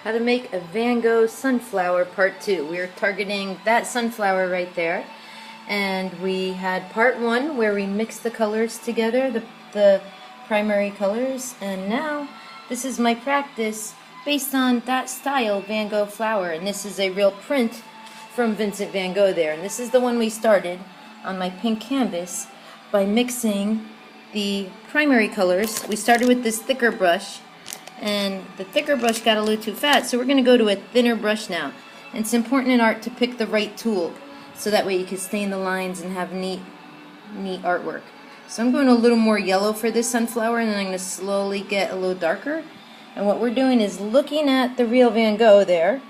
How to make a Van Gogh sunflower part 2. We are targeting that sunflower right there. And we had part 1 where we mixed the colors together, the primary colors. And now this is my practice based on that style Van Gogh flower. And this is a real print from Vincent Van Gogh there. And this is the one we started on my pink canvas by mixing the primary colors. We started with this thicker brush, and the thicker brush got a little too fat, so we're going to go to a thinner brush now. And it's important in art to pick the right tool, so that way you can stain the lines and have neat artwork. So I'm going a little more yellow for this sunflower, and then I'm going to slowly get a little darker. And what we're doing is looking at the real Van Gogh there,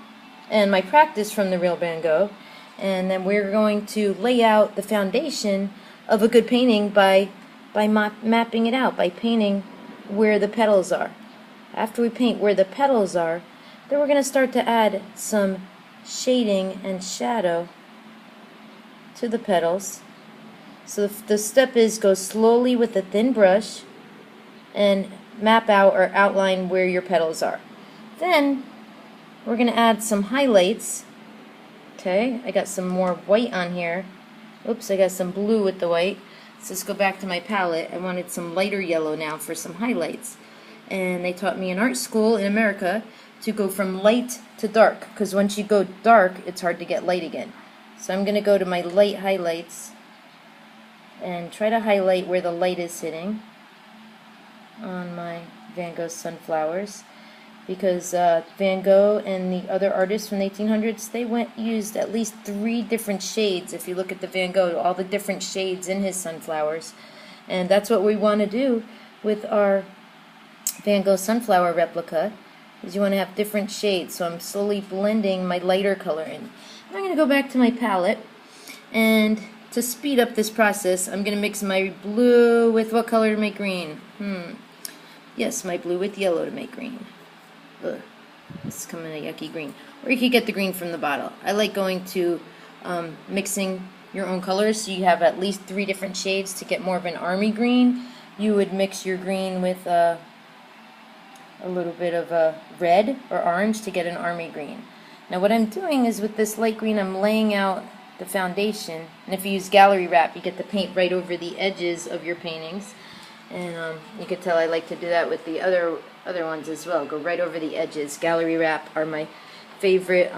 and my practice from the real Van Gogh, and then we're going to lay out the foundation of a good painting by mapping it out, by painting where the petals are. After we paint where the petals are, then we're going to start to add some shading and shadow to the petals. So the step is go slowly with a thin brush and map out or outline where your petals are. Then we're going to add some highlights. Okay, I got some more white on here. Oops, I got some blue with the white. So let's go back to my palette. I wanted some lighter yellow now for some highlights. And they taught me in art school in America to go from light to dark, because once you go dark, it's hard to get light again. So I'm going to go to my light highlights and try to highlight where the light is sitting on my Van Gogh sunflowers, because Van Gogh and the other artists from the 1800s, they used at least 3 different shades. If you look at the Van Gogh, all the different shades in his sunflowers. And that's what we want to do with our Van Gogh sunflower replica, is you want to have different shades. So I'm slowly blending my lighter color in. I'm going to go back to my palette, and to speed up this process, I'm going to mix my blue with what color to make green? Yes, my blue with yellow to make green. Ugh, this is coming a yucky green. Or you could get the green from the bottle. I like going to mixing your own colors, so you have at least 3 different shades to get more of an army green. You would mix your green with a little bit of a red or orange to get an army green. Now what I'm doing is with this light green, I'm laying out the foundation. And if you use gallery wrap, you get the paint right over the edges of your paintings. And you can tell I like to do that with the other ones as well. Go right over the edges. Gallery wrap are my favorite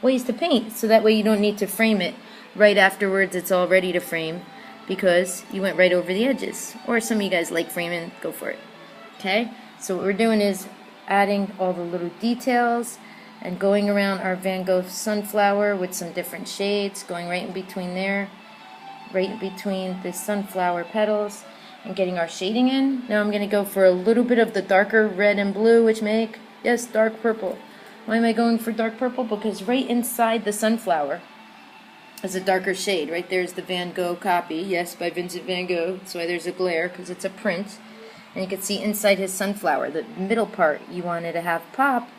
ways to paint, so that way you don't need to frame it right afterwards. It's all ready to frame because you went right over the edges. Or some of you guys like framing, go for it. Okay? So what we're doing is adding all the little details and going around our Van Gogh sunflower with some different shades, going right in between there, right in between the sunflower petals, and getting our shading in. Now I'm going to go for a little bit of the darker red and blue, which make, yes, dark purple. Why am I going for dark purple? Because right inside the sunflower is a darker shade. Right there's the Van Gogh copy, yes, by Vincent Van Gogh. That's why there's a glare, because it's a print. And you can see inside his sunflower, the middle part, you wanted to have pop,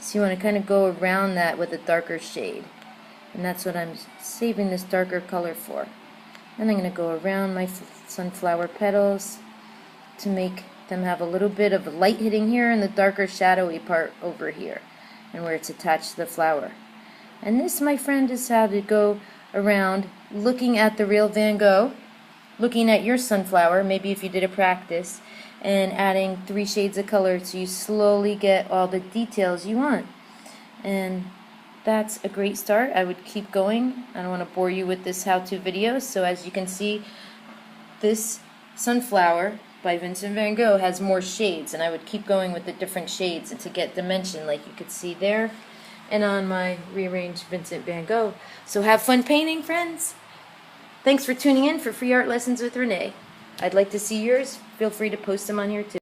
so you want to kind of go around that with a darker shade. And that's what I'm saving this darker color for. And I'm going to go around my sunflower petals to make them have a little bit of light hitting here and the darker shadowy part over here, and where it's attached to the flower. And this, my friend, is how to go around looking at the real Van Gogh, looking at your sunflower, maybe if you did a practice, and adding 3 shades of color so you slowly get all the details you want. And that's a great start. I would keep going. I don't want to bore you with this how-to video. So as you can see, this sunflower by Vincent Van Gogh has more shades, and I would keep going with the different shades to get dimension, like you could see there and on my rearranged Vincent Van Gogh. So have fun painting, friends. Thanks for tuning in for Free Art Lessons with Renee. I'd like to see yours. Feel free to post them on here too.